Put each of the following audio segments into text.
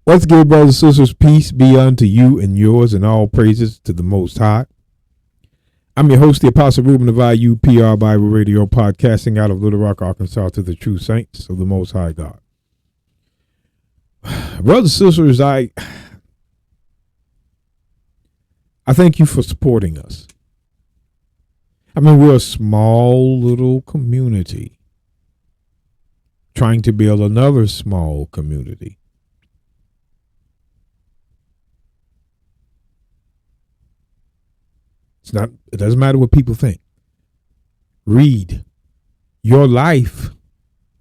What's good, brothers and sisters? Peace be unto you and yours, and all praises to the Most High. I'm your host, the Apostle Reuben of IUPR Bible Radio, podcasting out of Little Rock, Arkansas, to the true saints of the Most High God. Brothers and sisters, I thank you for supporting us. I mean, we're a small little community trying to build another small community. It doesn't matter what people think. Read. Your life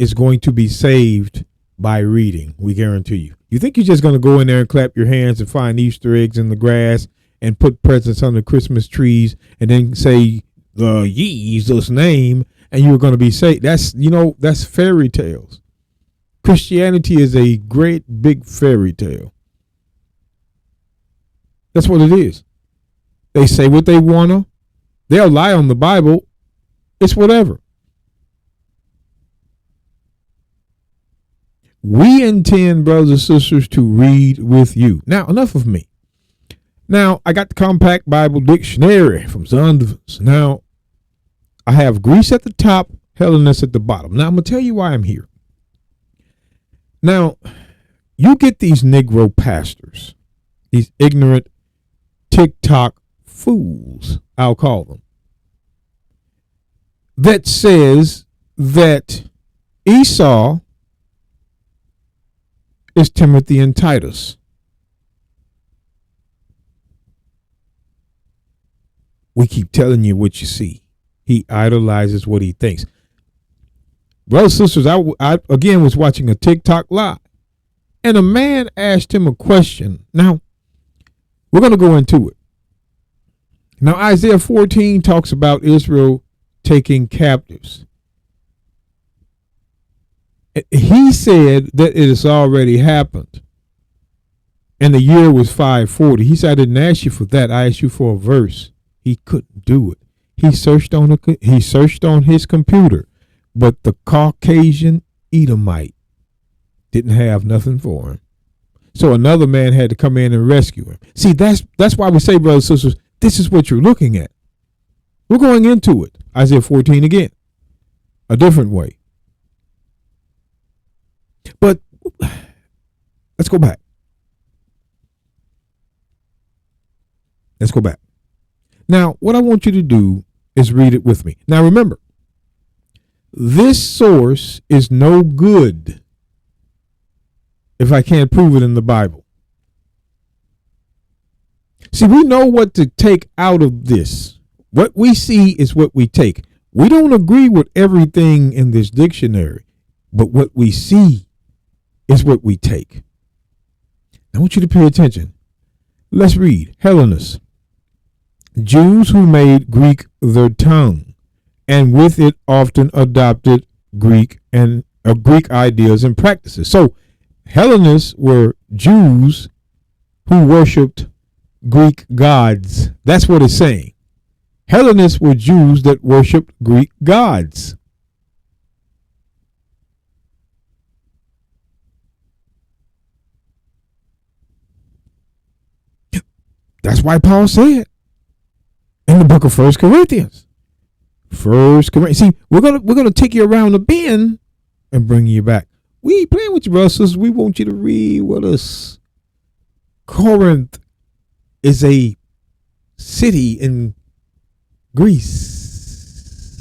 is going to be saved by reading. We guarantee you. You think you're just going to go in there and clap your hands and find Easter eggs in the grass and put presents under Christmas trees and then say the Jesus name and you're going to be saved? That's fairy tales. Christianity is a great big fairy tale. That's what it is. They say what they want to. They'll lie on the Bible. It's whatever. We intend, brothers and sisters, to read with you. Now, enough of me. Now, I got the Compact Bible Dictionary from Zunders. Now, I have Greece at the top, Hellenists at the bottom. Now, I'm going to tell you why I'm here. Now, you get these Negro pastors, these ignorant TikTok fools, I'll call them, that says that Esau is Timothy and Titus. We keep telling you what you see. He idolizes what he thinks. Brothers and sisters, I again was watching a TikTok live, and a man asked him a question. Now, we're going to go into it. Now, Isaiah 14 talks about Israel taking captives. He said that it has already happened. And the year was 540. He said, I didn't ask you for that. I asked you for a verse. He couldn't do it. He searched on his computer, but the Caucasian Edomite didn't have nothing for him. So another man had to come in and rescue him. See, that's why we say, brothers and sisters, this is what you're looking at. We're going into it. Isaiah 14 again, a different way. But let's go back. Let's go back. Now, what I want you to do is read it with me. Now, remember, this source is no good if I can't prove it in the Bible. See, we know what to take out of this. What we see is what we take. We don't agree with everything in this dictionary, but what we see is what we take. I want you to pay attention. Let's read. Hellenists, Jews who made Greek their tongue, and with it often adopted Greek ideas and practices. So Hellenists were Jews who worshipped Greek gods. That's what it's saying. Hellenists were Jews that worshipped Greek gods. That's why Paul said in the book of 1 Corinthians. See, we're gonna take you around the bend and bring you back. We ain't playing with you, brothers. We want you to read with us. Corinth is a city in Greece.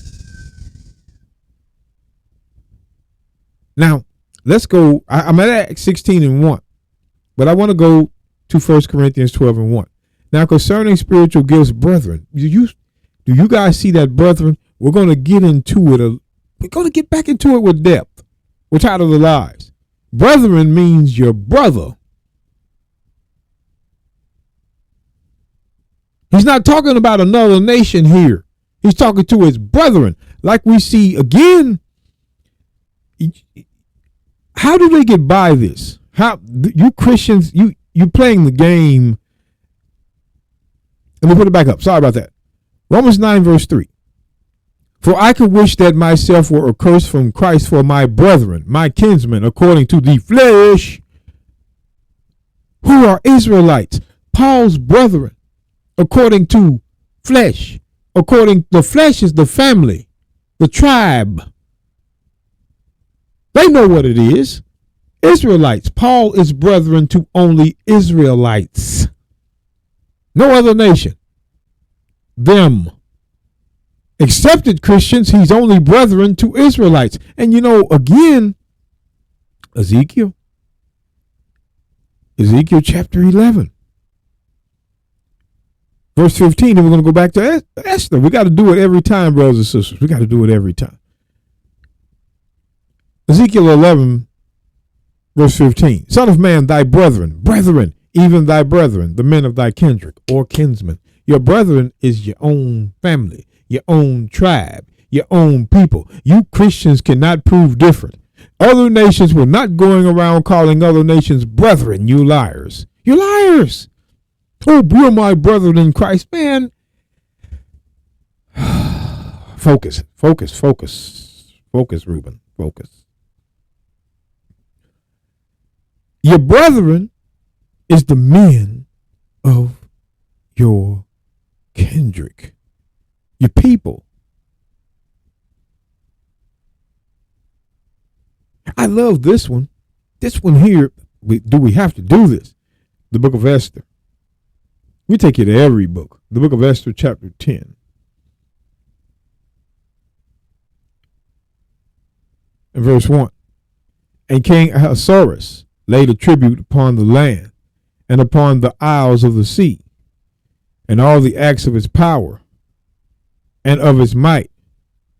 Now, let's go. I'm at Acts 16:1, but I want to go to 1 Corinthians 12:1. Now, concerning spiritual gifts, brethren, do you guys see that, brethren? We're going to get into it. We're going to get back into it with depth. We're tired of the lies. Brethren means your brother. He's not talking about another nation here. He's talking to his brethren. Like we see again. How do they get by this? How you Christians, you playing the game. Let me put it back up. Sorry about that. Romans 9 verse 3. For I could wish that myself were accursed from Christ for my brethren, my kinsmen, according to the flesh, Who are Israelites? Paul's brethren, according to flesh. The flesh is the family, the tribe. They know what it is. Israelites. Paul is brethren to only Israelites. No other nation. Them. Accepted Christians, he's only brethren to Israelites. And again, Ezekiel chapter 11. Verse 15, and we're going to go back to Esther. We got to do it every time, brothers and sisters. We got to do it every time. Ezekiel 11, verse 15. Son of man, thy brethren, even thy brethren, the men of thy kindred or kinsmen. Your brethren is your own family, your own tribe, your own people. You Christians cannot prove different. Other nations were not going around calling other nations brethren. You liars. You're liars. Oh, you're my brethren in Christ. Man, focus, Reuben, focus. Your brethren is the men of your kindred, your people. I love this one. This one here, do we have to do this? The book of Esther. We take you to every book. The book of Esther, chapter 10. And verse 1. And King Ahasuerus laid a tribute upon the land and upon the isles of the sea, and all the acts of his power and of his might,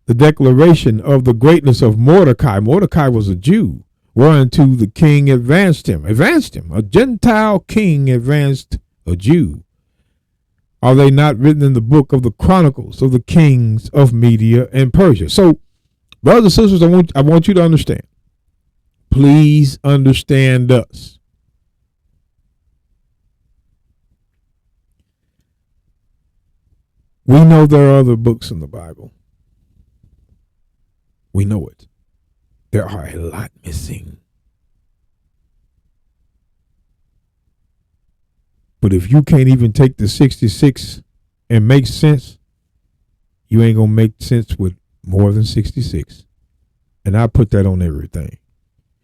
the declaration of the greatness of Mordecai. Mordecai was a Jew, whereunto the king advanced him. A Gentile king advanced a Jew. Are they not written in the book of the Chronicles of the kings of Media and Persia? So, brothers and sisters, I want you to understand. Please understand us. We know there are other books in the Bible. We know it. There are a lot missing. But if you can't even take the 66 and make sense, you ain't going to make sense with more than 66. And I put that on everything.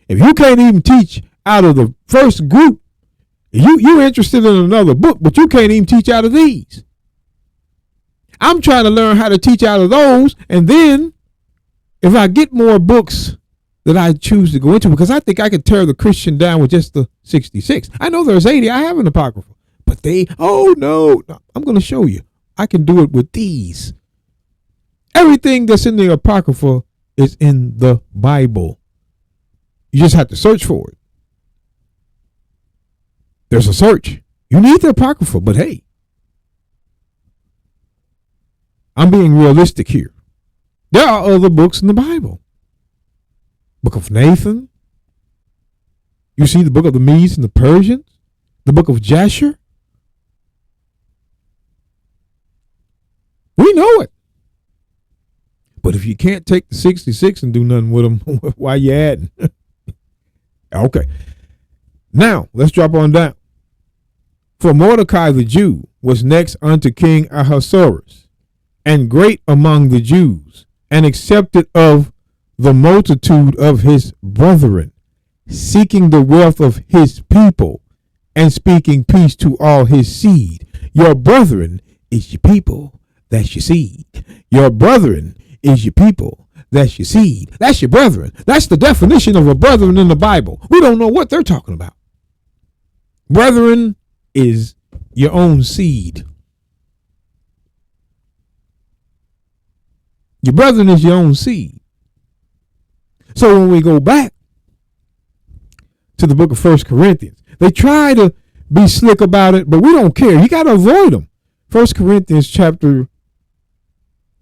If you can't even teach out of the first group, you're interested in another book, but you can't even teach out of these. I'm trying to learn how to teach out of those. And then if I get more books that I choose to go into, because I think I could tear the Christian down with just the 66. I know there's 80. I have an apocrypha. But no, I'm going to show you. I can do it with these. Everything that's in the Apocrypha is in the Bible. You just have to search for it. There's a search. You need the Apocrypha, but hey, I'm being realistic here. There are other books in the Bible. Book of Nathan. You see the book of the Medes and the Persians. The book of Jasher. We know it. But if you can't take the 66 and do nothing with them, why you adding? Okay. Now, let's drop on down. For Mordecai the Jew was next unto King Ahasuerus, and great among the Jews, and accepted of the multitude of his brethren, seeking the wealth of his people, and speaking peace to all his seed. Your brethren is your people. That's your seed. Your brethren is your people. That's your seed. That's your brethren. That's the definition of a brethren in the Bible. We don't know what they're talking about. Brethren is your own seed. Your brethren is your own seed. So when we go back to the book of 1 Corinthians, they try to be slick about it, but we don't care. You got to avoid them. 1 Corinthians chapter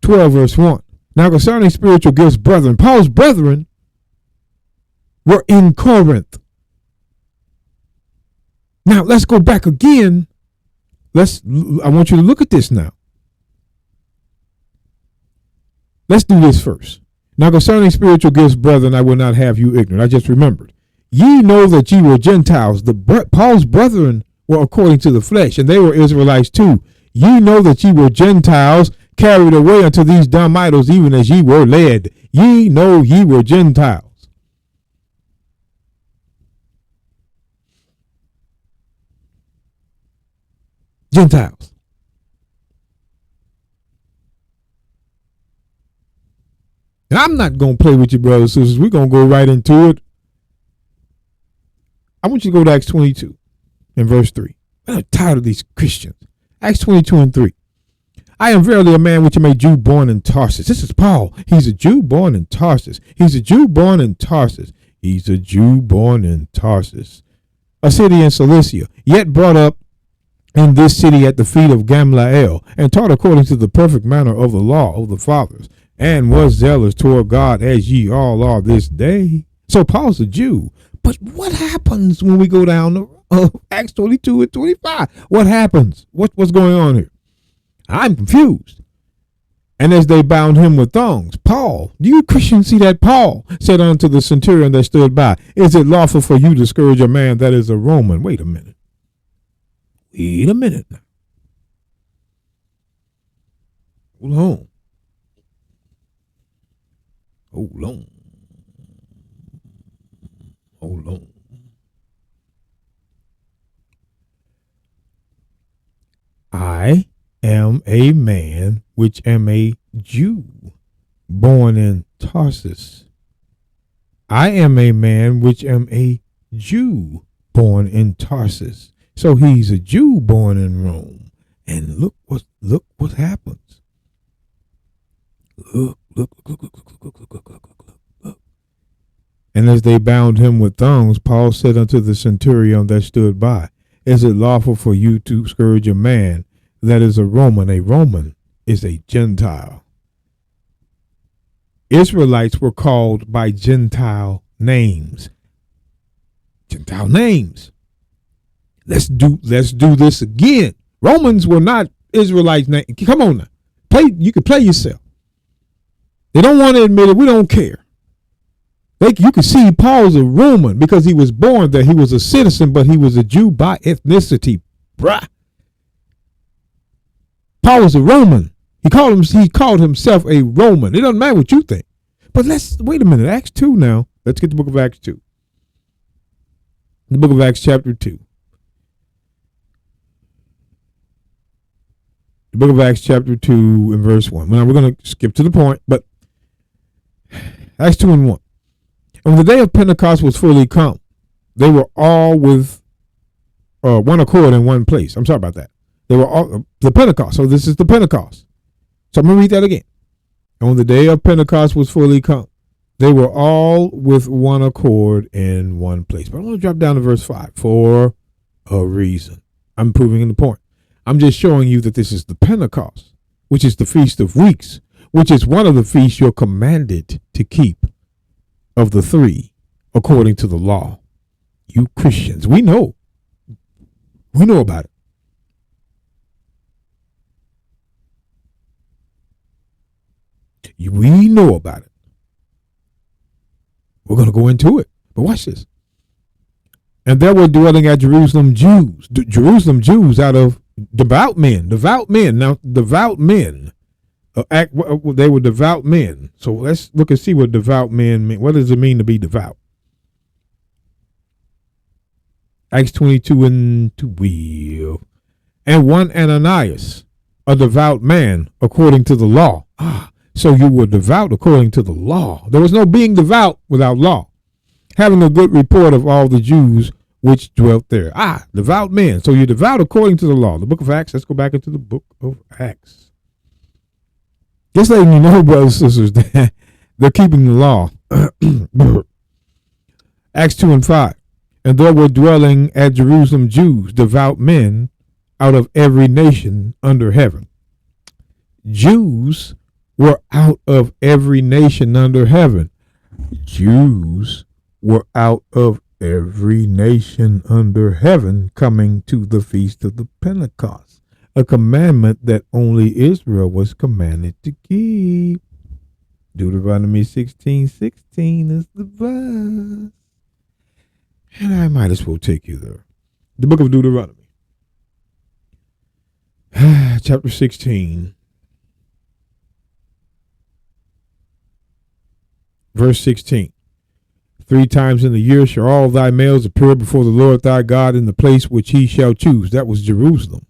12, verse 1. Now concerning spiritual gifts, brethren, Paul's brethren were in Corinth. Now let's go back again. I want you to look at this now. Let's do this first. Now concerning spiritual gifts, brethren, I will not have you ignorant. I just remembered. Ye know that ye were Gentiles. Paul's brethren were according to the flesh, and they were Israelites too. Ye know that ye were Gentiles, carried away unto these dumb idols, even as ye were led. Ye know ye were Gentiles. Gentiles. And I'm not going to play with you, brothers and sisters. We're going to go right into it. I want you to go to Acts 22 and verse 3. I'm tired of these Christians. Acts 22 and 3. I am verily a man which am a Jew born in Tarsus. This is Paul. He's a Jew born in Tarsus. He's a Jew born in Tarsus. He's a Jew born in Tarsus, a city in Cilicia, yet brought up in this city at the feet of Gamaliel, and taught according to the perfect manner of the law of the fathers, and was zealous toward God, as ye all are this day. So Paul's a Jew. But what happens when we go down to Acts 22 and 25? What happens? What's going on here? I'm confused. And as they bound him with thongs, Paul, do you Christians see that? Paul said unto the centurion that stood by, is it lawful for you to scourge a man that is a Roman? Wait a minute. Wait a minute now. Hold on. Hold on. Hold on. I am a man which am a Jew born in Tarsus. I am a man which am a Jew born in Tarsus. So he's a Jew born in Rome. And look what happens. Look. And as they bound him with thongs, Paul said unto the centurion that stood by, is it lawful for you to scourge a man that is a Roman? A Roman is a Gentile. Israelites were called by Gentile names. Gentile names. Let's do this again. Romans were not Israelites' names. Come on now. You can play yourself. They don't want to admit it. We don't care. You can see Paul's a Roman because he was born there. He was a citizen, but he was a Jew by ethnicity. Bruh. Paul was a Roman. He called himself a Roman. It doesn't matter what you think. But wait a minute. Acts 2 now. Let's get the book of Acts 2. The book of Acts chapter 2. The book of Acts chapter 2 and verse 1. Now we're going to skip to the point, but Acts 2 and 1. And when the day of Pentecost was fully come, they were all with one accord in one place. I'm sorry about that. They were all the Pentecost. So this is the Pentecost. So I'm going to read that again. And when the day of Pentecost was fully come, they were all with one accord in one place. But I want to drop down to verse 5 for a reason. I'm proving the point. I'm just showing you that this is the Pentecost, which is the Feast of Weeks, which is one of the feasts you're commanded to keep of the three according to the law. You Christians, we know about it. We know about it. We're going to go into it. But watch this. And there were dwelling at Jerusalem Jews out of devout men. Now, devout men. They were devout men. So let's look and see what devout men mean. What does it mean to be devout? Acts 22 and 12. And one Ananias, a devout man according to the law. So you were devout according to the law. There was no being devout without law. Having a good report of all the Jews which dwelt there. Devout men. So you're devout according to the law. The book of Acts. Let's go back into the book of Acts. Just letting you know, brothers and sisters, that they're keeping the law. Acts 2 and 5. And there were dwelling at Jerusalem Jews, devout men, out of every nation under heaven. Jews were out of every nation under heaven. Jews were out of every nation under heaven coming to the feast of the Pentecost, a commandment that only Israel was commanded to keep. Deuteronomy 16:16 is the verse. And I might as well take you there. The book of Deuteronomy, chapter 16, verse 16. 3 times in the year shall all thy males appear before the Lord thy God in the place which he shall choose. That was Jerusalem.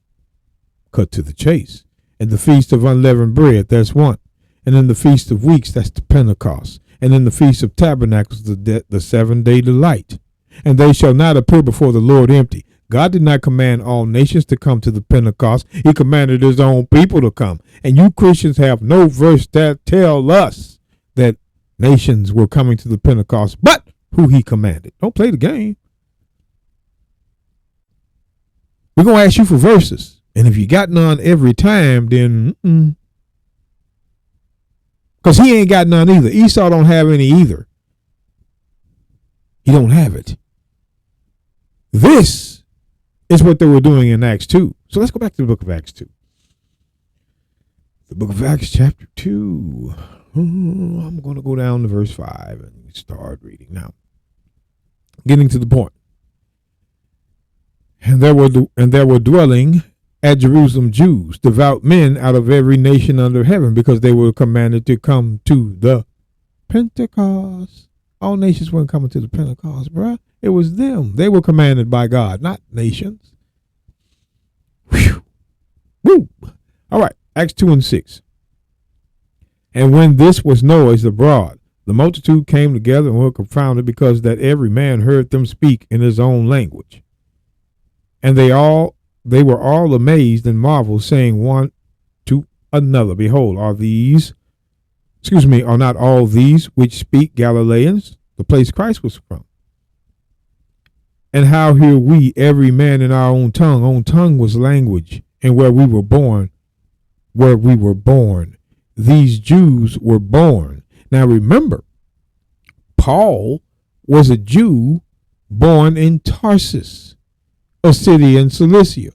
Cut to the chase. And the feast of unleavened bread, that's one. And in the feast of weeks, that's the Pentecost. And in the feast of tabernacles, the 7-day delight. And they shall not appear before the Lord empty. God did not command all nations to come to the Pentecost. He commanded his own people to come. And you Christians have no verse that tell us that nations were coming to the Pentecost, but who he commanded. Don't play the game. We're going to ask you for verses. And if you got none every time, then because he ain't got none either. Esau don't have any either. He don't have it. This is what they were doing in Acts 2. So let's go back to the book of Acts 2. The book of Acts chapter 2. I'm going to go down to verse 5 and start reading now. Getting to the point. And there were dwelling at Jerusalem Jews, devout men out of every nation under heaven, because they were commanded to come to the Pentecost. All nations weren't coming to the Pentecost, bruh. It was them. They were commanded by God, not nations. Whew. Woo. All right. Acts 2 and 6. And when this was noised abroad, the multitude came together and were confounded, because that every man heard them speak in his own language. And they were all amazed and marveled, saying one to another, Behold, are not all these which speak Galileans, the place Christ was from? And how hear we every man in our own tongue? Own tongue was language, and where we were born. These Jews were born. Now remember, Paul was a Jew born in Tarsus, a city in Cilicia.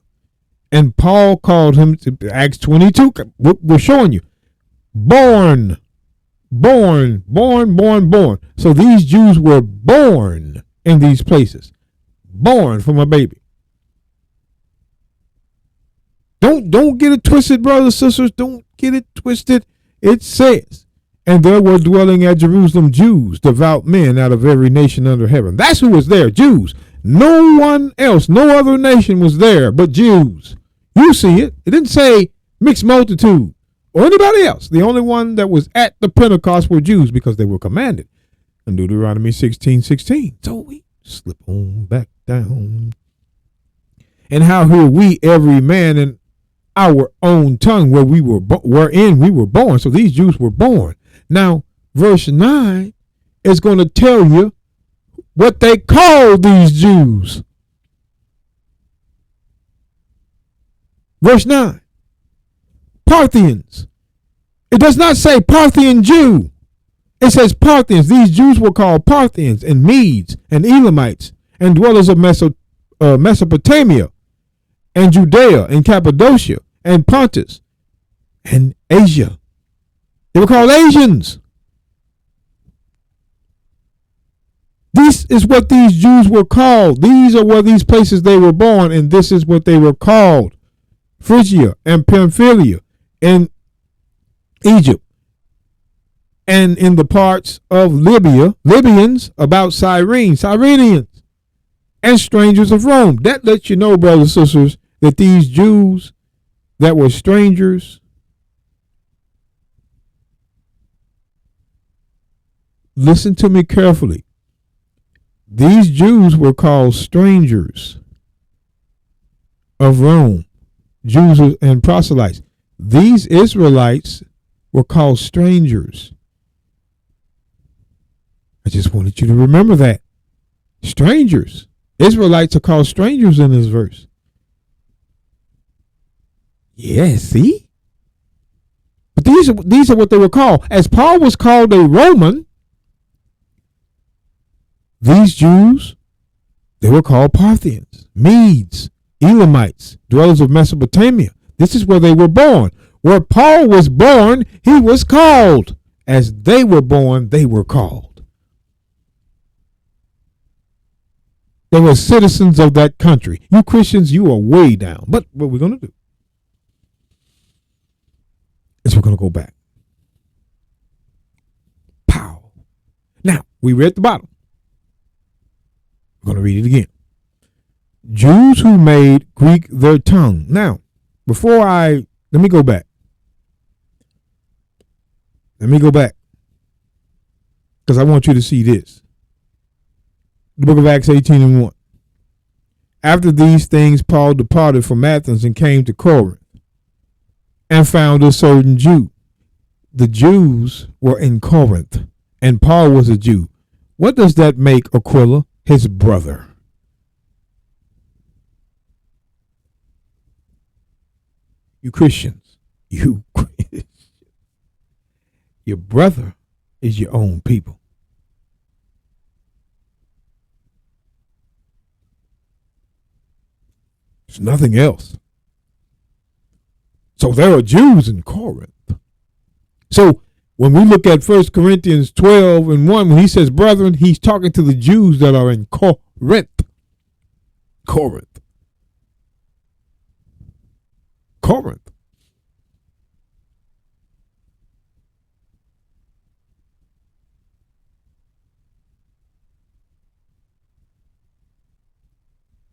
And Paul called him, to Acts 22, we're showing you, born. So these Jews were born in these places, born from a baby. Don't get it twisted, brothers and sisters. Don't get it twisted. It says, and there were dwelling at Jerusalem Jews, devout men out of every nation under heaven. That's who was there, Jews. No one else, no other nation was there but Jews. You see it. It didn't say mixed multitude or anybody else. The only one that was at the Pentecost were Jews, because they were commanded in Deuteronomy 16:16. So we slip on back down. And how hear we every man in our own tongue wherein we were born. So these Jews were born. Now, verse 9 is going to tell you what they call these Jews. Verse 9. Parthians. It does not say Parthian Jew. It says Parthians. These Jews were called Parthians and Medes and Elamites and dwellers of Mesopotamia and Judea and Cappadocia and Pontus and Asia. They were called Asians. This is what these Jews were called. These are where these places they were born, and this is what they were called. Phrygia and Pamphylia and Egypt, and in the parts of Libya, Libyans about Cyrene, Cyrenians, and strangers of Rome. That lets you know, brothers and sisters, that these Jews that were strangers, listen to me carefully. These Jews were called strangers of Rome, Jews and proselytes. These Israelites were called strangers. I just wanted you to remember that. Strangers. Israelites are called strangers in this verse. Yeah, see? But these are what they were called. As Paul was called a Roman, these Jews, they were called Parthians, Medes, Elamites, dwellers of Mesopotamia. This is where they were born. Where Paul was born, he was called. As they were born, they were called. They were citizens of that country. You Christians, you are way down. But what we're going to do is we're going to go back. Pow. Now, we read the bottom. We're going to read it again. Jews who made Greek their tongue. Now, let me go back. Because I want you to see this. The book of Acts 18:1. After these things, Paul departed from Athens and came to Corinth and found a certain Jew. The Jews were in Corinth, and Paul was a Jew. What does that make Aquila? His brother. You Christians, your brother is your own people. It's nothing else. So there are Jews in Corinth. So when we look at 1 Corinthians 12:1, when he says brethren, he's talking to the Jews that are in Corinth. Corinth.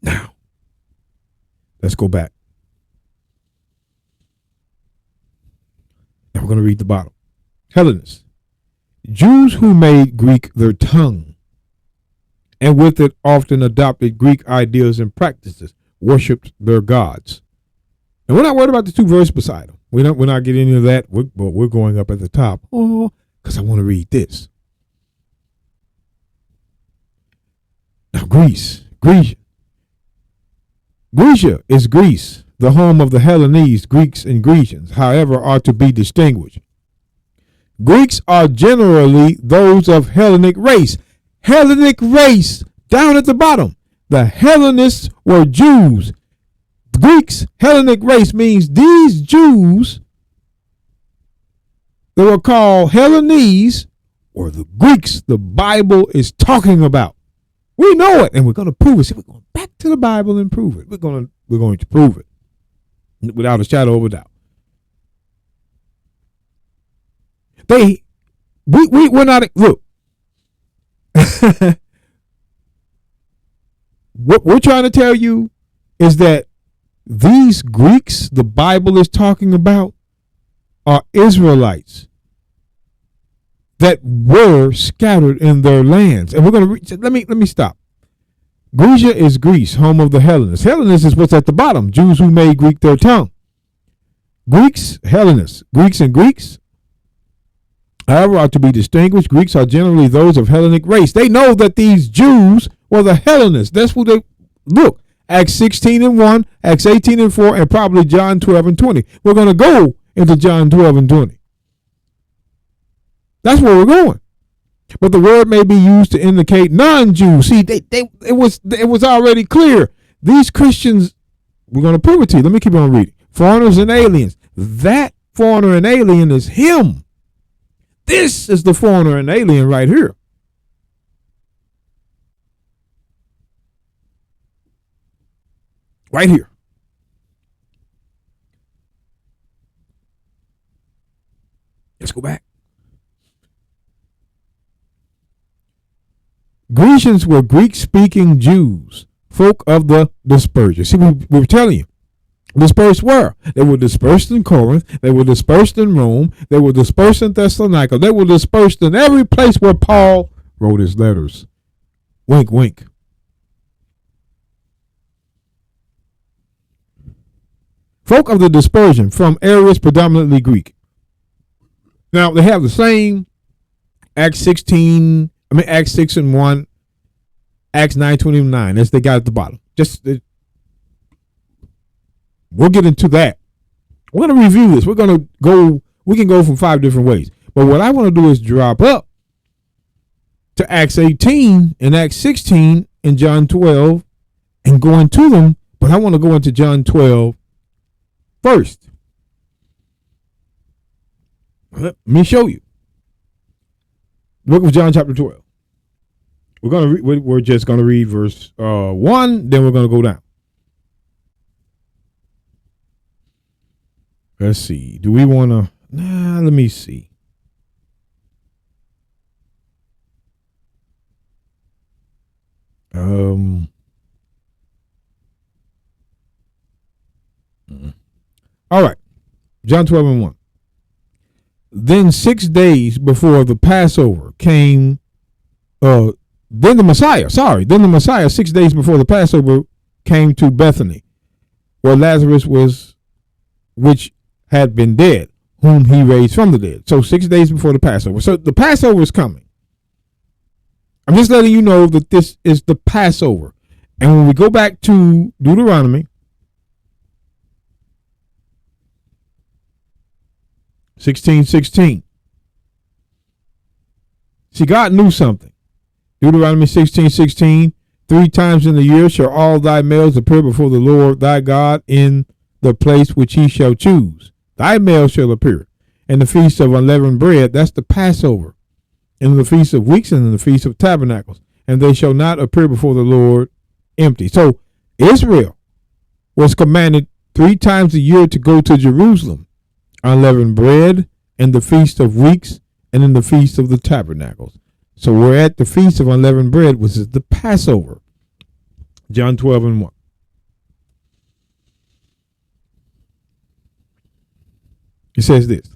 Now, let's go back. Now we're going to read the bottom. Hellenists, Jews who made Greek their tongue, and with it often adopted Greek ideas and practices, worshipped their gods. And we're not worried about the two verses beside them. We're not getting into that. We're going up at the top. Oh, because I want to read this. Now, Greece. Grecia is Greece, the home of the Hellenists, Greeks and Grecians, however, are to be distinguished. Greeks are generally those of Hellenic race. Hellenic race, down at the bottom. The Hellenists were Jews. Greeks, Hellenic race means these Jews that were called Hellenes or the Greeks the Bible is talking about. We know it, and we're going to prove it. See, we're going back to the Bible and prove it. We're going to prove it without a shadow of a doubt. We're not, look. What we're trying to tell you is that these Greeks the Bible is talking about are Israelites that were scattered in their lands. And we're going to let me stop. Grecia is Greece, home of the Hellenists. Hellenists is what's at the bottom. Jews who made Greek their tongue. Greeks, Hellenists, Greeks and Greeks, however, are to be distinguished. Greeks are generally those of Hellenic race. They know that these Jews were the Hellenists. That's what they look. Acts 16:1, Acts 18:4, and probably John 12:20. We're going to go into John 12:20. That's where we're going. But the word may be used to indicate non-Jews. See, it was already clear. These Christians, we're going to prove it to you. Let me keep on reading. Foreigners and aliens. That foreigner and alien is him. This is the foreigner and alien right here. Right here. Let's go back. Grecians were Greek-speaking Jews, folk of the dispersion. See, we were telling you, dispersed where? They were dispersed in Corinth. They were dispersed in Rome. They were dispersed in Thessalonica. They were dispersed in every place where Paul wrote his letters. Wink, wink. Folk of the dispersion from areas predominantly Greek. Now, they have the same Acts 6:1, Acts 9:29 as they got at the bottom. We'll get into that. We're going to review this. We can go from 5 different ways. But what I want to do is drop up to Acts 18 and Acts 16 and John 12 and go into them. But I want to go into John 12 first. Let me show you. The book of John chapter 12. We're just gonna read verse 1, then we're gonna go down. Let's see. Do we want to? Nah. Let me see. All right. John 12:1. Then 6 days before the Passover came. Then the Messiah. 6 days before the Passover came to Bethany, where Lazarus was, which had been dead, whom he raised from the dead. So 6 days before the Passover. So the Passover is coming. I'm just letting you know that this is the Passover. And when we go back to Deuteronomy 16:16, see, God knew something. Deuteronomy 16:16, 3 times in the year shall all thy males appear before the Lord thy God in the place which he shall choose. Thy male shall appear in the feast of unleavened bread. That's the Passover. In the feast of weeks and in the feast of tabernacles. And they shall not appear before the Lord empty. So Israel was commanded 3 times a year to go to Jerusalem. Unleavened bread in the feast of weeks and in the feast of the tabernacles. So we're at the feast of unleavened bread, which is the Passover. John 12:1. It says this.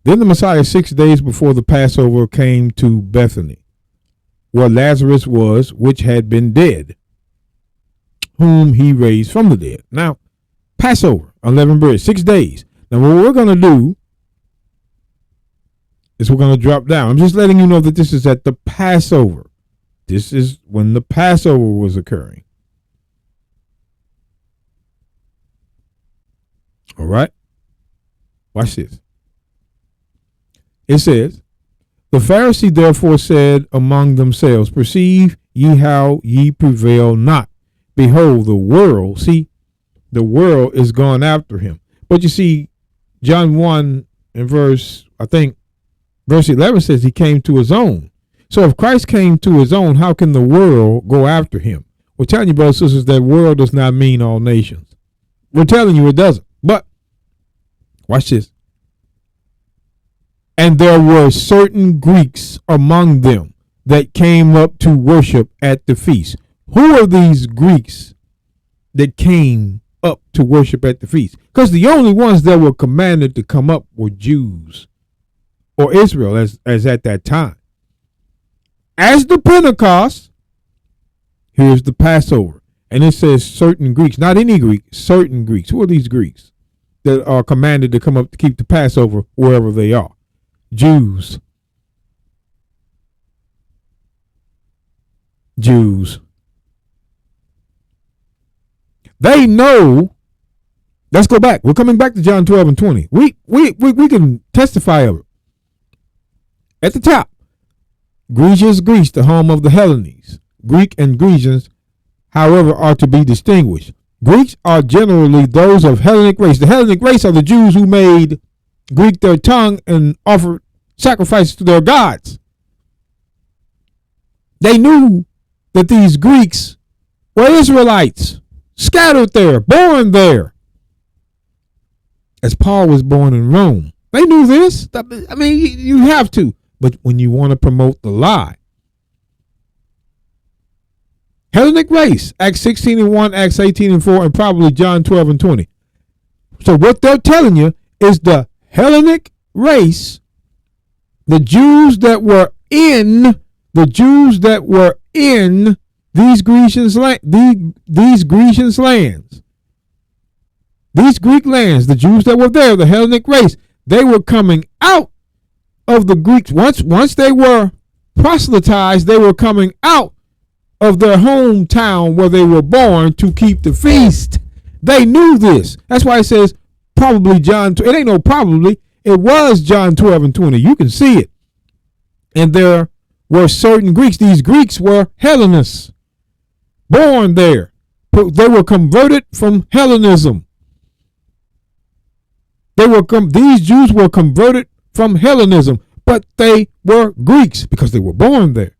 Then the Messiah 6 days before the Passover came to Bethany, where Lazarus was, which had been dead, whom he raised from the dead. Now, Passover, unleavened bread, 6 days. Now, what we're going to do is we're going to drop down. I'm just letting you know that this is at the Passover. This is when the Passover was occurring. All right? Watch this. It says, the Pharisee therefore said among themselves, perceive ye how ye prevail not. Behold, the world is gone after him. But you see, John 1 and verse 11 says he came to his own. So if Christ came to his own, how can the world go after him? We're telling you, brothers and sisters, that world does not mean all nations. We're telling you it doesn't. But watch this. And there were certain Greeks among them that came up to worship at the feast. Who are these Greeks that came up to worship at the feast? Because the only ones that were commanded to come up were Jews or Israel as at that time. As the Pentecost, here's the Passover. And it says certain Greeks, not any Greek, certain Greeks. Who are these Greeks that are commanded to come up to keep the Passover wherever they are? Jews. They know. Let's go back. We're coming back to John 12:20. We can testify of it. At the top, Greece, the home of the Hellenists. Greek and Grecians, however, are to be distinguished. Greeks are generally those of Hellenic race. The Hellenic race are the Jews who made Greek their tongue and offered sacrifices to their gods. They knew that these Greeks were Israelites, scattered there, born there. As Paul was born in Rome. They knew this. I mean, you have to. But when you want to promote the lie. Hellenic race, Acts 16:1, Acts 18:4, and probably John 12:20. So what they're telling you is the Hellenic race, the Jews that were in these Grecian lands, these Greek lands, the Jews that were there, the Hellenic race, they were coming out of the Greeks. Once they were proselytized, they were coming out of their hometown where they were born to keep the feast. They knew this. That's why it says probably John. It ain't no probably. It was John 12:20. You can see it. And there were certain Greeks. These Greeks were Hellenists, born there. They were converted from Hellenism. These Jews were converted from Hellenism, but they were Greeks because they were born there.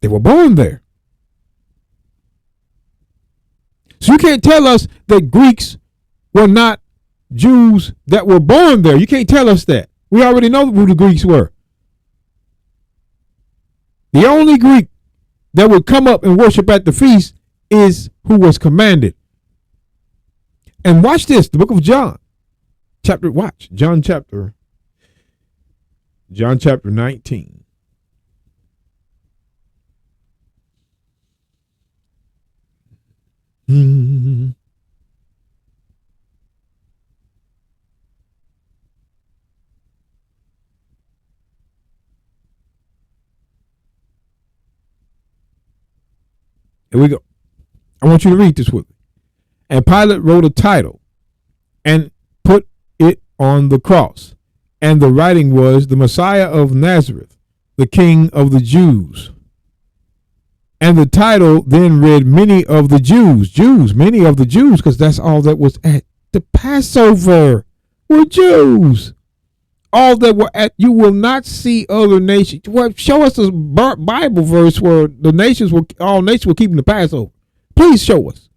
They were born there. So you can't tell us that Greeks were not Jews that were born there. You can't tell us that. We already know who the Greeks were. The only Greek that would come up and worship at the feast is who was commanded. And watch this, the book of John. John chapter 19. Here we go. I want you to read this with me. And Pilate wrote a title and put it on the cross. And the writing was, "The Messiah of Nazareth, the King of the Jews." And the title then read, "Many of the Jews, many of the Jews," because that's all that was at the Passover were Jews. All that were at, you will not see other nations. Well, show us a Bible verse where all nations were keeping the Passover. Please show us.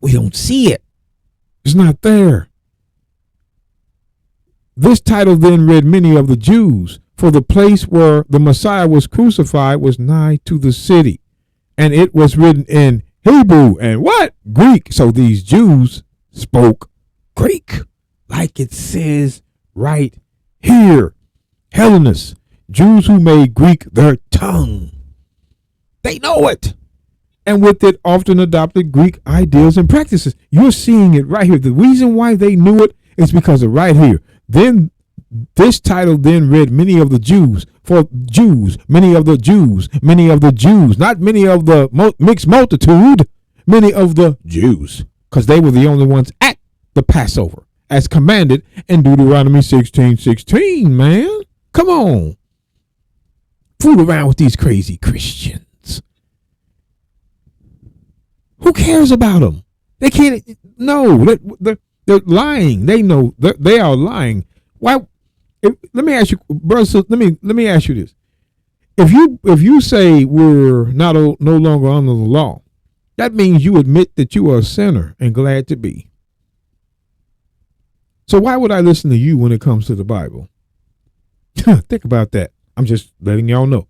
We don't see it. It's not there. This title then read, "Many of the Jews, for the place where the Messiah was crucified was nigh to the city." And it was written in Hebrew and what? Greek. So these Jews spoke Greek, like it says right here. Hellenists, Jews who made Greek their tongue. They know it. And with it often adopted Greek ideas and practices. You're seeing it right here. The reason why they knew it is because of right here. Then this title then read, "Many of the Jews," for Jews, many of the Jews, many of the Jews, not many of the mixed multitude, many of the Jews, because they were the only ones at the Passover as commanded in Deuteronomy 16:16, man. Come on. Fool around with these crazy Christians. Who cares about them? They can't. No, they're lying. They know they are lying. Why? Let me ask you, brothers. Let me ask you this: if you say we're no longer under the law, that means you admit that you are a sinner and glad to be. So why would I listen to you when it comes to the Bible? Think about that. I'm just letting y'all know.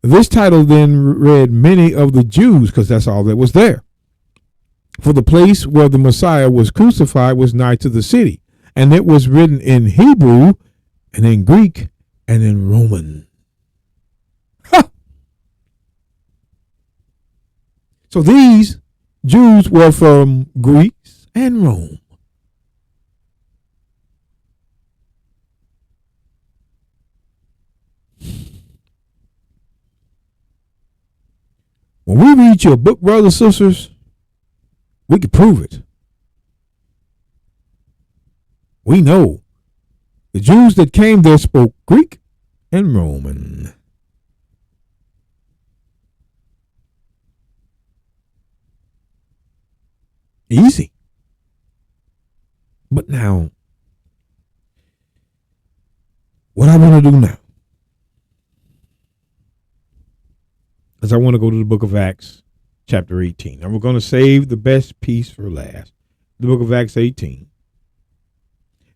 This title then read, "Many of the Jews," because that's all that was there. "For the place where the Messiah was crucified was nigh to the city." And it was written in Hebrew and in Greek and in Roman. Ha! So these Jews were from Greece and Rome. When we read your book, brothers and sisters, we can prove it. We know the Jews that came there spoke Greek and Roman. Easy. But now, what I want to do now is I want to go to the book of Acts, chapter 18. And we're going to save the best piece for last. The book of Acts 18.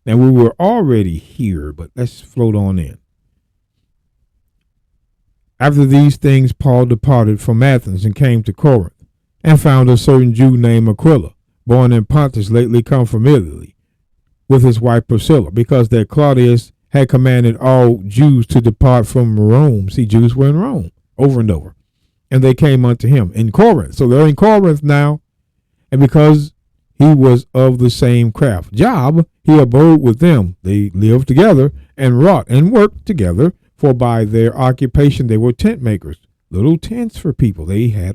Now, we were already here, but let's float on in. After these things, Paul departed from Athens and came to Corinth, and found a certain Jew named Aquila, born in Pontus, lately come from Italy, with his wife Priscilla, because that Claudius had commanded all Jews to depart from Rome. See, Jews were in Rome over and over. And they came unto him in Corinth. So they're in Corinth now. And because he was of the same craft job, he abode with them. They lived together and wrought and worked together, for by their occupation they were tent makers, little tents for people.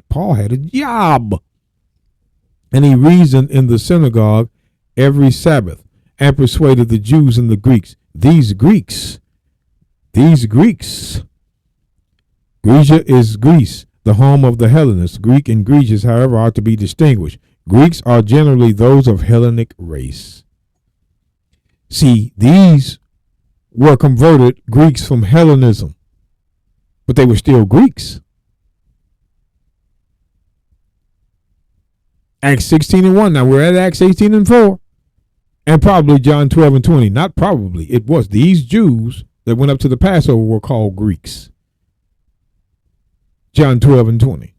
Paul had a job. And he reasoned in the synagogue every Sabbath, and persuaded the Jews and the Greeks. These Greeks. Grecia is Greece, the home of the Hellenists. Greek and Grecians, however, are to be distinguished. Greeks are generally those of Hellenic race. See, these were converted Greeks from Hellenism. but they were still Greeks. Acts 16:1. Now we're at Acts 18:4. And probably John 12:20. Not probably. It was. These Jews that went up to the Passover were called Greeks. John 12:20.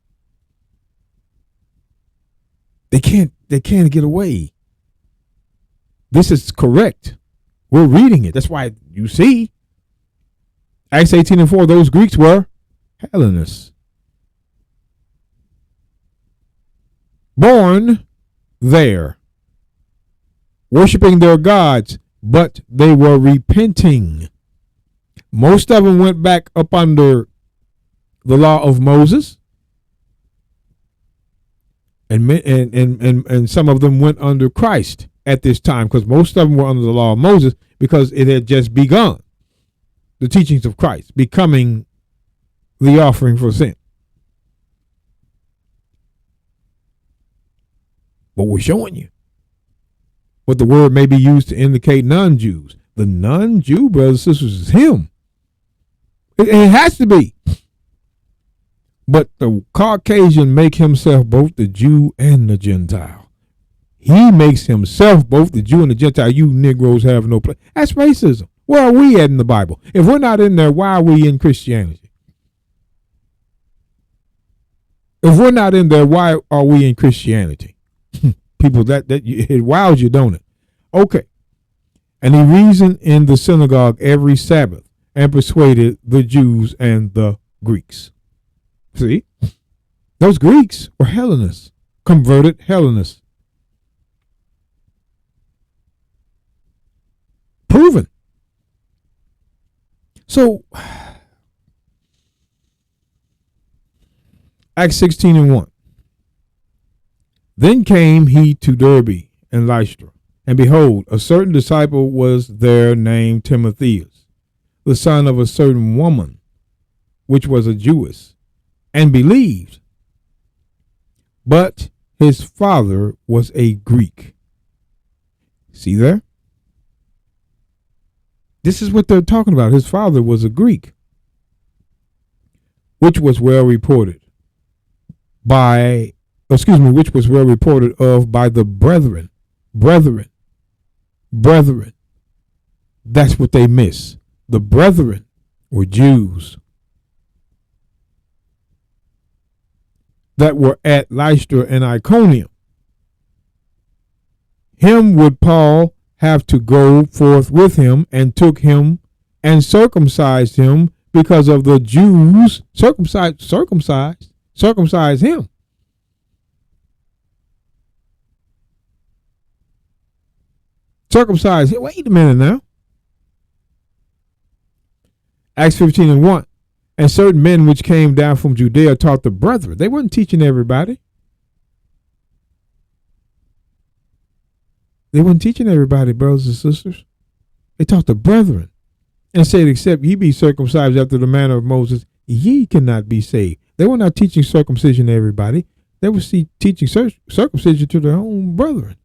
They can't get away. This is correct. We're reading it. That's why you see Acts 18:4, those Greeks were Hellenists. Born there, worshiping their gods, but they were repenting. Most of them went back up under the law of Moses, and some of them went under Christ at this time, because most of them were under the law of Moses because it had just begun. The teachings of Christ becoming the offering for sin. But we're showing you what the word may be used to indicate non-Jews. The non-Jew, brothers and sisters, is him. It has to be. But the Caucasian make himself both the Jew and the Gentile. He makes himself both the Jew and the Gentile. You Negroes have no place. That's racism. Where are we at in the Bible? If we're not in there, why are we in Christianity? If we're not in there, why are we in Christianity? People, it wows you, don't it? Okay. And he reasoned in the synagogue every Sabbath and persuaded the Jews and the Greeks. See? Those Greeks were Hellenists, converted Hellenists. Proven. So, Acts 16:1. Then came he to Derbe and Lystra, and behold, a certain disciple was there named Timotheus, the son of a certain woman, which was a Jewess, and believed. But his father was a Greek. See there? This is what they're talking about. His father was a Greek, which was well reported of by the brethren. That's what they miss. The brethren were Jews that were at Lystra and Iconium. Him would Paul have to go forth with him, and took him and circumcised him, because of the Jews circumcised him. Circumcised him. Wait a minute now. Acts 15:1. And certain men which came down from Judea taught the brethren. They weren't teaching everybody. They weren't teaching everybody, brothers and sisters. They taught the brethren and said, except ye be circumcised after the manner of Moses, ye cannot be saved. They were not teaching circumcision to everybody. They were teaching circumcision to their own brethren.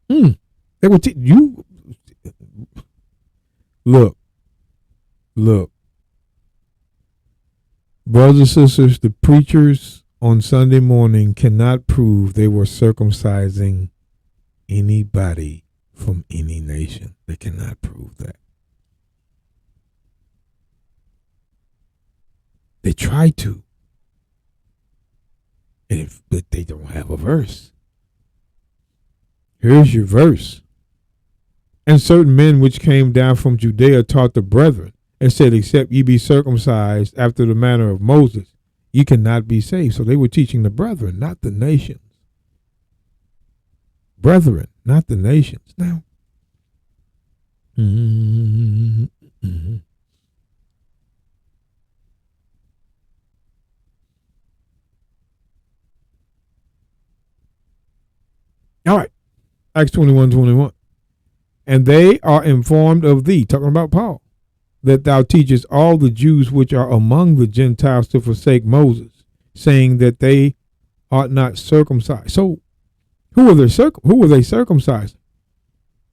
They were you. Look. Brothers and sisters, the preachers on Sunday morning cannot prove they were circumcising anybody from any nation. They cannot prove that. They try to, but they don't have a verse. Here's your verse. And certain men which came down from Judea taught the brethren, and said, except ye be circumcised after the manner of Moses, ye cannot be saved. So they were teaching the brethren, not the nations. Brethren, not the nations. Now, All right. Acts 21:21. And they are informed of thee, talking about Paul, that thou teachest all the Jews which are among the Gentiles to forsake Moses, saying that they ought not circumcise. So who were they circumcising?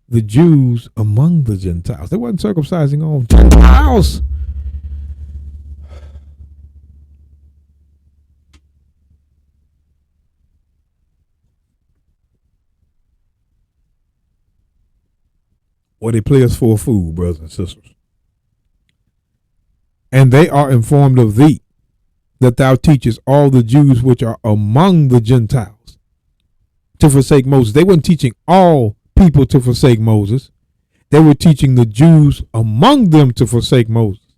the Jews among the Gentiles. They wasn't circumcising all Gentiles. Or they play us for a fool, brothers and sisters. And they are informed of thee, that thou teachest all the Jews which are among the Gentiles to forsake Moses. They weren't teaching all people to forsake Moses. They were teaching the Jews among them to forsake Moses.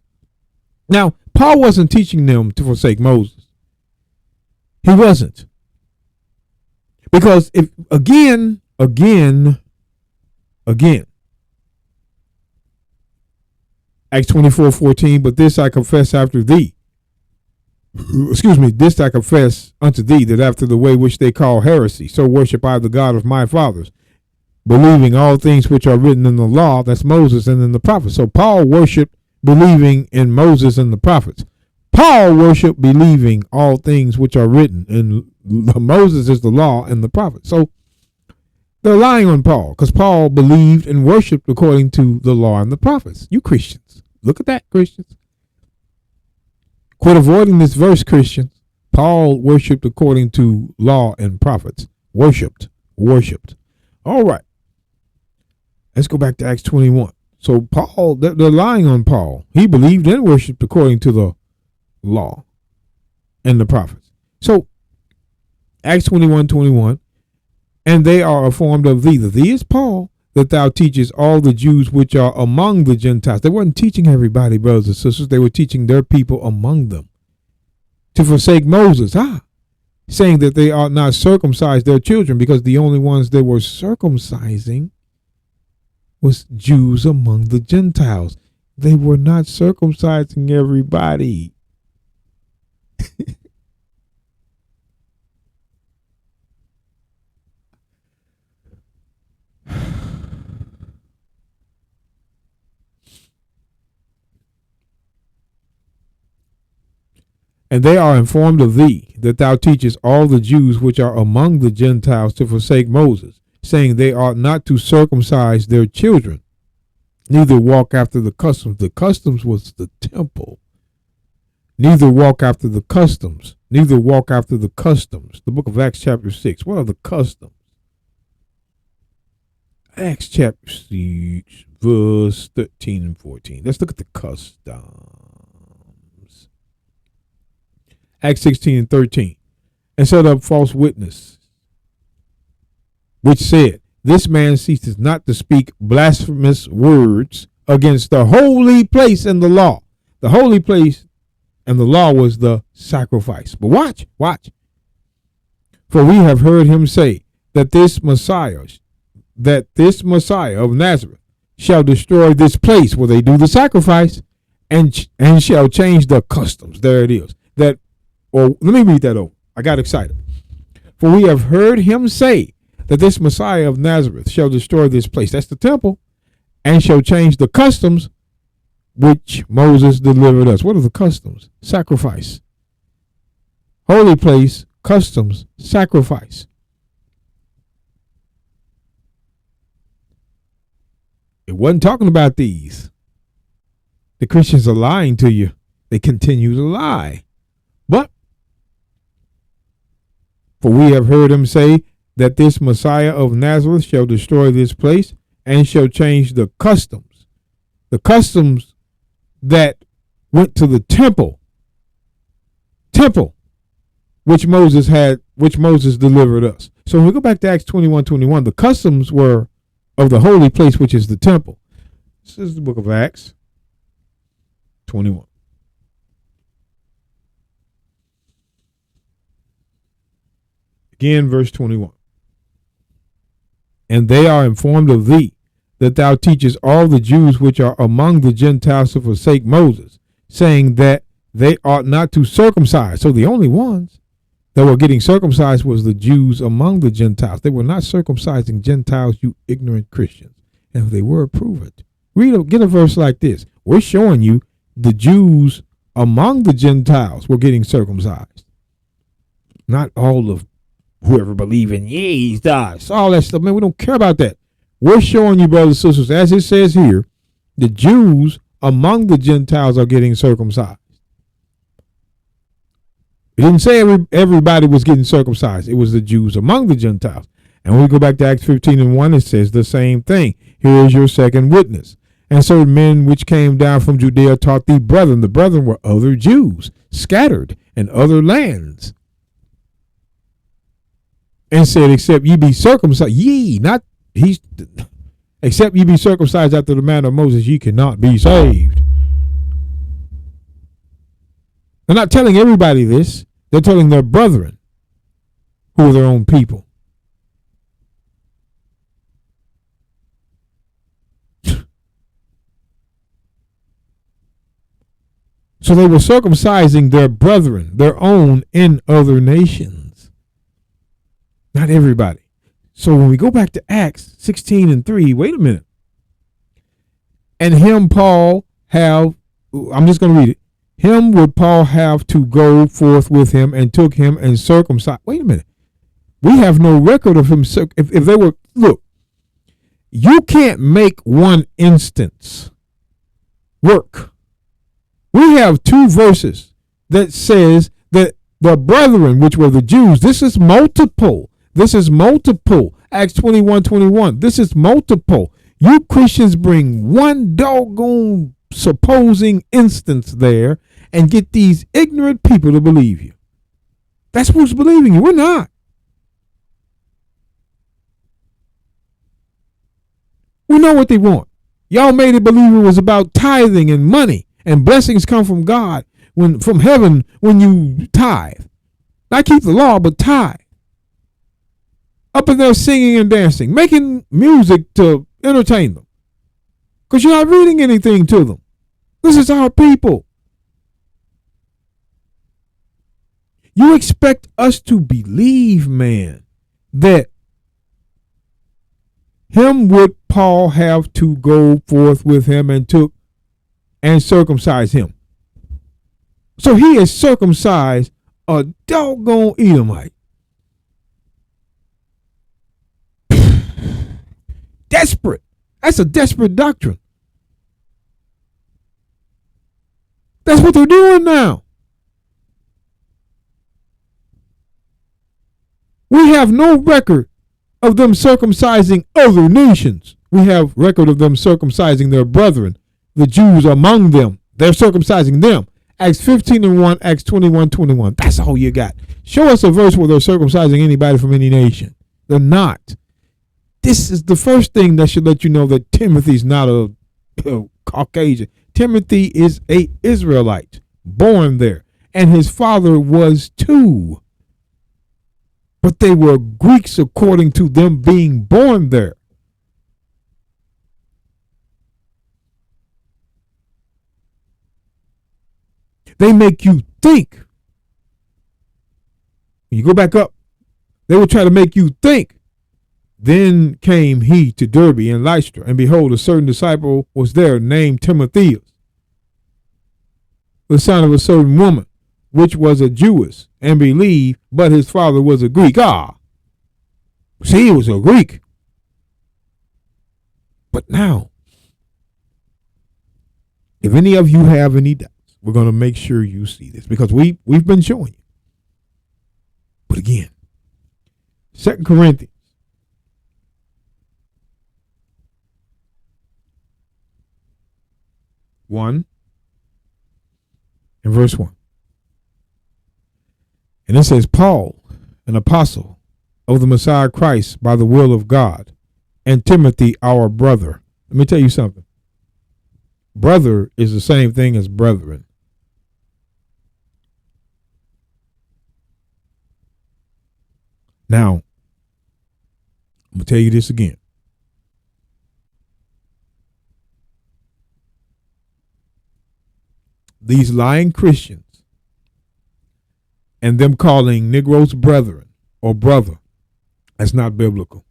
Now, Paul wasn't teaching them to forsake Moses. He wasn't. Because if again, Acts 24:14, but this I confess after thee. This I confess unto thee, that after the way which they call heresy, so worship I the God of my fathers, believing all things which are written in the law, that's Moses, and in the prophets. So Paul worshiped believing in Moses and the prophets. Paul worshiped believing all things which are written, and Moses is the law and the prophets. So they're lying on Paul, because Paul believed and worshiped according to the law and the prophets. You Christians, look at that, Christians. Quit avoiding this verse, Christians. Paul worshiped according to law and prophets. Worshipped. All right. Let's go back to Acts 21. So Paul, they're lying on Paul. He believed and worshiped according to the law and the prophets. So Acts 21:21, and they are informed of thee. The thee is Paul, that thou teachest all the Jews which are among the Gentiles. They weren't teaching everybody, brothers and sisters. They were teaching their people among them to forsake Moses, saying that they ought not circumcise their children, because the only ones they were circumcising was Jews among the Gentiles. They were not circumcising everybody. And they are informed of thee, that thou teachest all the Jews which are among the Gentiles to forsake Moses, saying they ought not to circumcise their children, neither walk after the customs. The customs was the temple. Neither walk after the customs. The book of Acts chapter 6. What are the customs? Acts chapter 6, verse 13 and 14. Let's look at the customs. Acts 16:13, and set up false witness, which said, this man ceases not to speak blasphemous words against the holy place and the law. The holy place and the law was the sacrifice. But watch. For we have heard him say that this Messiah of Nazareth shall destroy this place where they do the sacrifice, and shall change the customs. There it is. Let me read that over. I got excited. For we have heard him say that this Messiah of Nazareth shall destroy this place, that's the temple, and shall change the customs which Moses delivered us. What are the customs? Sacrifice. Holy place, customs, sacrifice. It wasn't talking about these. The Christians are lying to you. They continue to lie. But for we have heard him say that this Messiah of Nazareth shall destroy this place, and shall change the customs. The customs that went to the temple, which Moses delivered us. So when we go back to Acts 21:21, the customs were of the holy place, which is the temple. This is the book of Acts 21. Again, verse 21. And they are informed of thee, that thou teachest all the Jews which are among the Gentiles to forsake Moses, saying that they ought not to circumcise. So the only ones that were getting circumcised was the Jews among the Gentiles. They were not circumcising Gentiles, you ignorant Christians. And if they were, prove it. Get a verse like this. We're showing you the Jews among the Gentiles were getting circumcised. Not all of whoever believe in Jesus, all that stuff, man, we don't care about that. We're showing you, brothers and sisters, as it says here, the Jews among the Gentiles are getting circumcised. It didn't say everybody was getting circumcised. It was the Jews among the Gentiles. And when we go back to Acts 15:1, it says the same thing. Here is your second witness. And certain men which came down from Judea taught the brethren. The brethren were other Jews scattered in other lands. And said, except ye be circumcised, except ye be circumcised after the manner of Moses, ye cannot be saved. They're not telling everybody this. They're telling their brethren, who are their own people. So they were circumcising their brethren, their own, in other nations. Not everybody. So when we go back to Acts 16:3, wait a minute. And him Paul have, I'm just going to read it. Him would Paul have to go forth with him and took him and circumcised. Wait a minute. We have no record of him. If they were, look, you can't make one instance work. We have two verses that says that the brethren, which were the Jews, this is multiple. This is multiple. Acts 21:21. This is multiple. You Christians bring one doggone supposing instance there and get these ignorant people to believe you. That's who's believing you. We're not. We know what they want. Y'all made it believe it was about tithing and money and blessings come from God, from heaven when you tithe. Not keep the law, but tithe. Up in there singing and dancing, making music to entertain them. Because you're not reading anything to them. This is our people. You expect us to believe, man, that him would Paul have to go forth with him and took and circumcise him. So he has circumcised a doggone Edomite. Desperate. That's a desperate doctrine. That's what they're doing now. We have no record of them circumcising other nations. We have record of them circumcising their brethren, the Jews among them. They're circumcising them. Acts 15:1, Acts 21:21. That's all you got. Show us a verse where they're circumcising anybody from any nation. They're not. This is the first thing that should let you know that Timothy's not a Caucasian. Timothy is an Israelite, born there, and his father was too. But they were Greeks according to them being born there. They make you think. When you go back up, they will try to make you think. Then came he to Derbe and Lystra, and behold, a certain disciple was there named Timotheus, the son of a certain woman, which was a Jewess, and believed, but his father was a Greek. See, he was a Greek. But now, if any of you have any doubts, we're going to make sure you see this, because we've been showing you. But again, 2 Corinthians 1 and verse 1. And it says, Paul, an apostle of the Messiah Christ by the will of God, and Timothy, our brother. Let me tell you something. Brother is the same thing as brethren. Now, I'm going to tell you this again. These lying Christians and them calling Negroes brethren or brother, that's not biblical.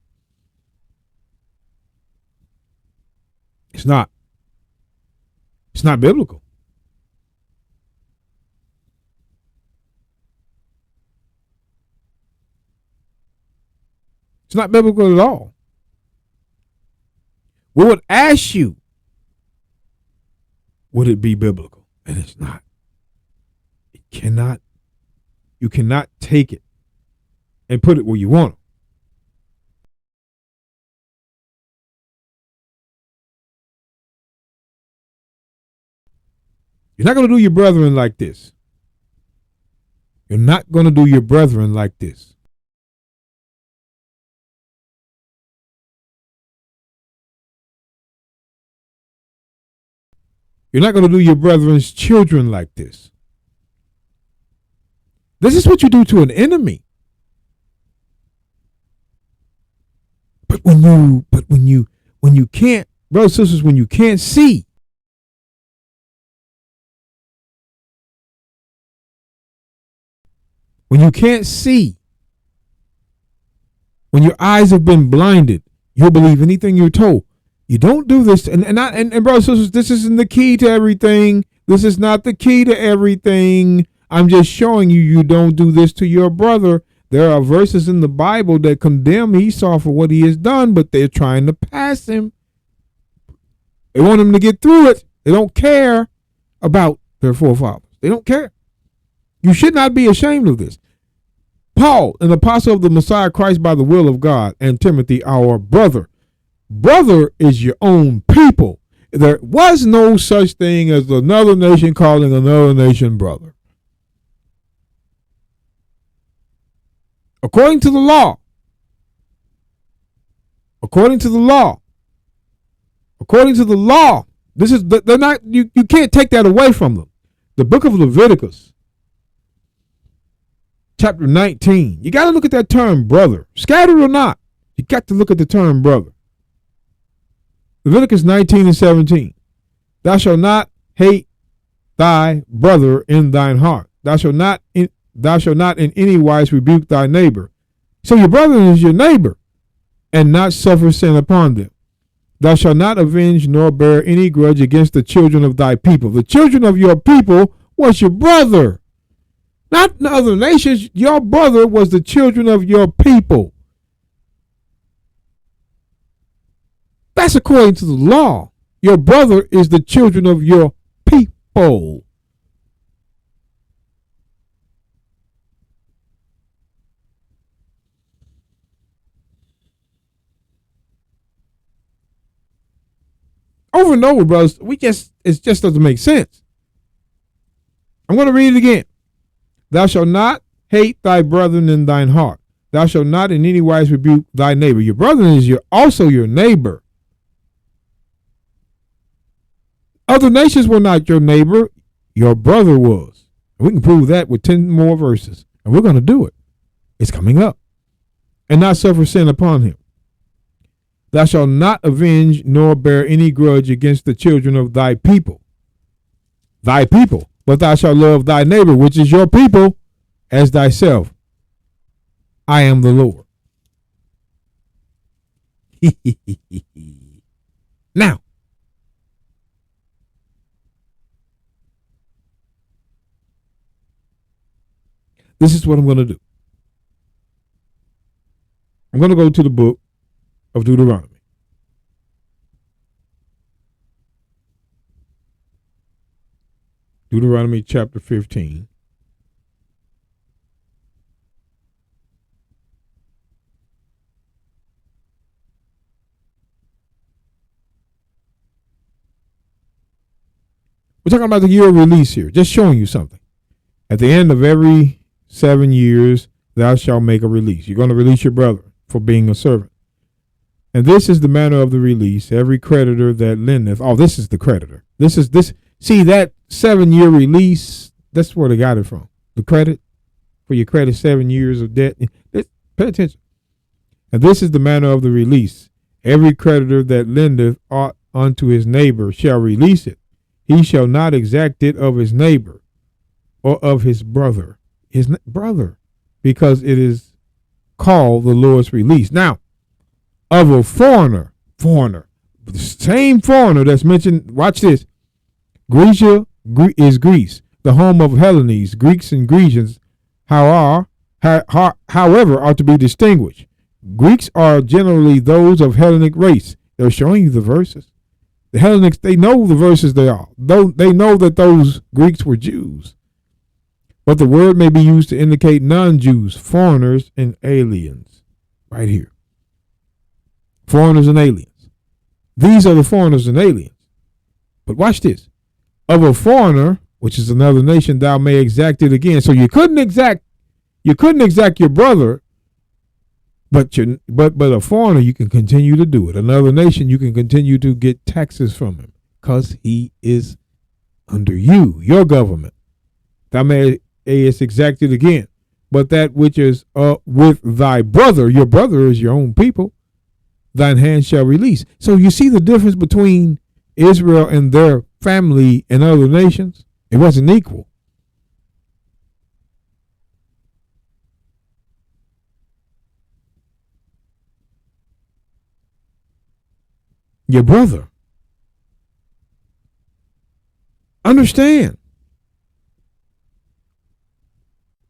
It's not. It's not biblical. It's not biblical at all. We would ask you, would it be biblical? And it's not. It cannot. You cannot take it and put it where you want it. You're not going to do your brethren like this. You're not going to do your brethren like this. You're not going to do your brethren's children like this. This is what you do to an enemy. But when you can't, brothers and sisters, when you can't see, when you can't see, when your eyes have been blinded, you'll believe anything you're told. You don't do this, and brothers and sisters, this isn't the key to everything. This is not the key to everything. I'm just showing you don't do this to your brother. There are verses in the Bible that condemn Esau for what he has done, but they're trying to pass him. They want him to get through it. They don't care about their forefathers. They don't care. You should not be ashamed of this. Paul, an apostle of the Messiah Christ by the will of God, and Timothy, our brother. Brother is your own people. There was no such thing as another nation calling another nation brother. According to the law, this is, they're not, you can't take that away from them. The book of Leviticus, chapter 19, you got to look at that term brother, scattered or not. You got to look at the term brother. Leviticus 19:17. Thou shalt not hate thy brother in thine heart. Thou shalt not in any wise rebuke thy neighbor. So your brother is your neighbor, and not suffer sin upon them. Thou shalt not avenge nor bear any grudge against the children of thy people. The children of your people was your brother. Not the other nations. Your brother was the children of your people. That's according to the law. Your brother is the children of your people. Over and over, brothers, it just doesn't make sense. I'm going to read it again. Thou shalt not hate thy brethren in thine heart. Thou shalt not in any wise rebuke thy neighbor. Your brother is also your neighbor. Other nations were not your neighbor. Your brother was. And we can prove that with 10 more verses. And we're going to do it. It's coming up. And not suffer sin upon him. Thou shalt not avenge nor bear any grudge against the children of thy people. Thy people. But thou shalt love thy neighbor, which is your people, as thyself. I am the Lord. Now, this is what I'm going to do. I'm going to go to the book of Deuteronomy. Deuteronomy chapter 15. We're talking about the year of release here, just showing you something. At the end of every 7 years, thou shalt make a release. You're going to release your brother for being a servant. And this is the manner of the release. Every creditor that lendeth. Oh, this is the creditor. See, that 7-year release, that's where they got it from. The credit, for your credit, 7 years of debt. Pay attention. And this is the manner of the release. Every creditor that lendeth aught unto his neighbor shall release it. He shall not exact it of his neighbor or of his brother. His brother, because it is called the Lord's release. Now, of a foreigner, the same foreigner that's mentioned, watch this. Grecia is Greece, the home of Hellenists. Greeks and Grecians, however, are to be distinguished. Greeks are generally those of Hellenic race. They're showing you the verses. The Hellenists, they know the verses they are. Though they know that those Greeks were Jews. But the word may be used to indicate non-Jews, foreigners, and aliens. Right here. Foreigners and aliens. These are the foreigners and aliens. But watch this. Of a foreigner, which is another nation, thou may exact it again. So you couldn't exact your brother, but a foreigner, you can continue to do it. Another nation, you can continue to get taxes from him because he is under you, your government. Thou may exact it again. But that which is with thy brother, your brother is your own people, thine hand shall release. So you see the difference between Israel and their family and other nations? It wasn't equal. Your brother. Understand.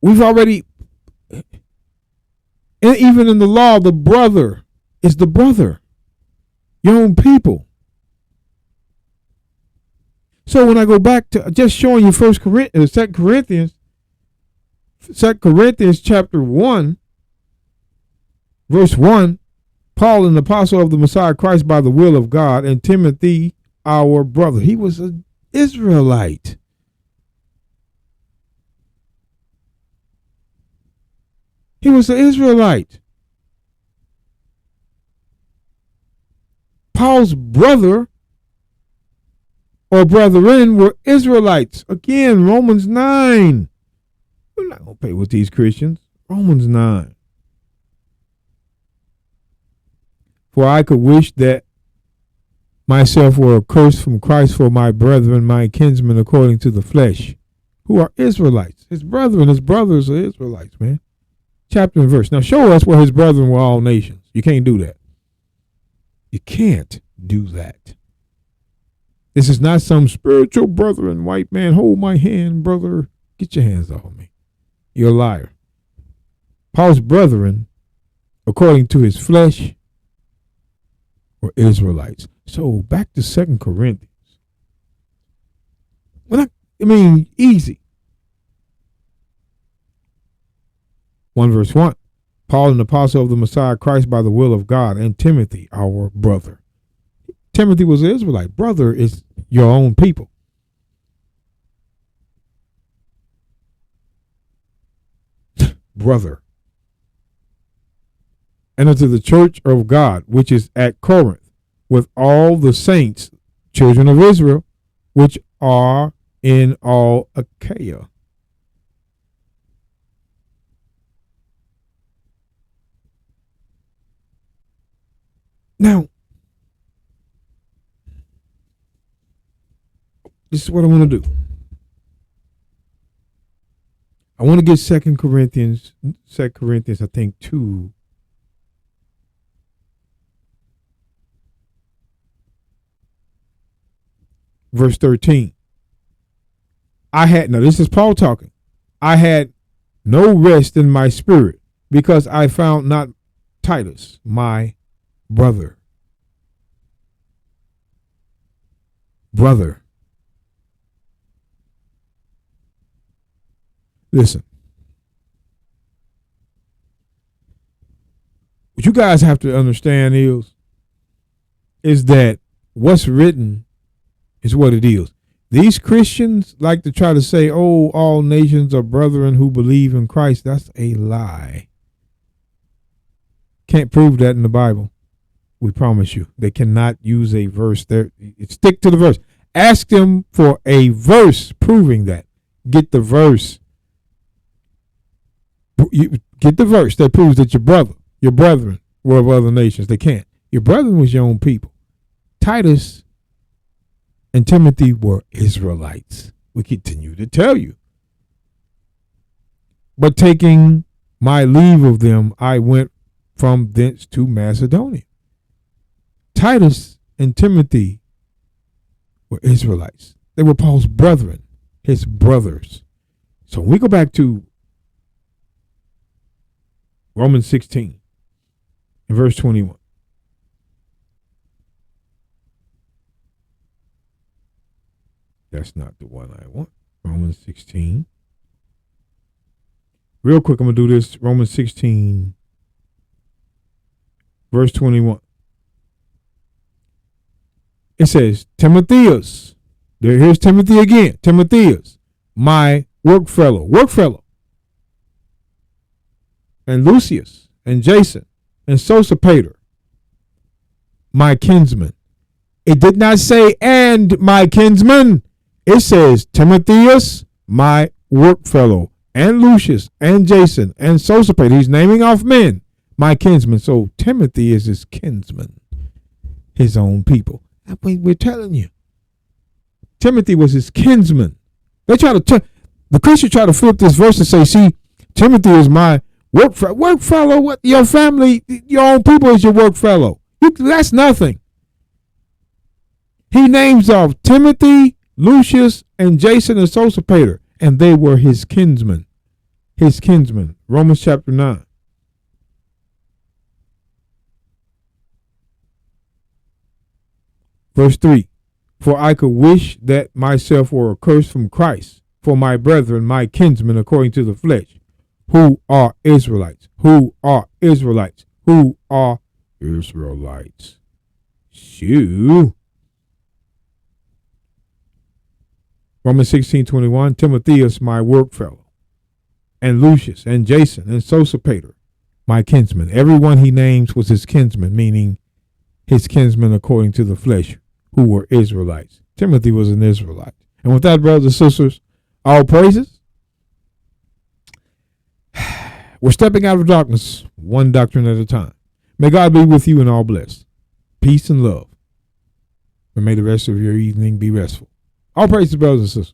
We've already, and even in the law, the brother is the brother. Your own people. So when I go back to just showing you 2 Corinthians chapter 1, verse 1, Paul, an apostle of the Messiah Christ by the will of God, and Timothy, our brother. He was an Israelite. He was an Israelite. Paul's brother or brethren were Israelites. Again, Romans 9. We're not going to play with these Christians. Romans 9. For I could wish that myself were accursed from Christ for my brethren, my kinsmen according to the flesh, who are Israelites. His brethren, his brothers are Israelites, man. Chapter and verse. Now show us where his brethren were all nations. You can't do that. You can't do that. This is not some spiritual brethren, white man, hold my hand, brother. Get your hands off me. You're a liar. Paul's brethren, according to his flesh, were Israelites. So back to 2 Corinthians. Easy. 1 verse 1. Paul, an apostle of the Messiah Christ by the will of God, and Timothy, our brother. Timothy was an Israelite. Brother is your own people. Brother. And unto the church of God, which is at Corinth, with all the saints, children of Israel, which are in all Achaia. Now, this is what I want to do. I want to get 2 Corinthians, I think, 2. Verse 13. Now this is Paul talking. I had no rest in my spirit because I found not Titus, my brother. Listen. What you guys have to understand is that what's written is what it is. These Christians like to try to say, oh, all nations are brethren who believe in Christ. That's a lie. Can't prove that in the Bible. We promise you. They cannot use a verse there. Stick to the verse. Ask them for a verse proving that. Get the verse. Get the verse that proves that your brethren were of other nations. They can't. Your brethren was your own people. Titus and Timothy were Israelites. We continue to tell you. But taking my leave of them, I went from thence to Macedonia. Titus and Timothy were Israelites. They were Paul's brethren, his brothers. So when we go back to Romans 16 and verse 21. That's not the one I want. Romans 16. Real quick, I'm going to do this. Romans 16, verse 21. It says, Timotheus. Here's Timothy again. Timotheus, my work fellow. And Lucius and Jason and Sosipater, my kinsman. It did not say, and my kinsman. It says, Timotheus, my work fellow, and Lucius and Jason and Sosipater. He's naming off men, my kinsman. So Timothy is his kinsman, his own people. We're telling you, Timothy was his kinsman. They try to the Christians try to flip this verse and say, see, Timothy is my work fellow. What your family, your own people is your work fellow. That's nothing. He names off Timothy, Lucius, and Jason and Sosipater, and they were his kinsmen. His kinsmen. Romans chapter 9. Verse 3. For I could wish that myself were accursed from Christ for my brethren, my kinsmen, according to the flesh, who are Israelites. Who are Israelites. Who are Israelites. Shoo. Romans 16:21, Timotheus, my work fellow, and Lucius, and Jason, and Sosipater, my kinsman. Everyone he names was his kinsman, meaning his kinsmen according to the flesh, who were Israelites. Timothy was an Israelite. And with that, brothers and sisters, all praises. We're stepping out of darkness, one doctrine at a time. May God be with you and all blessed. Peace and love. And may the rest of your evening be restful. All praises, brothers and sisters.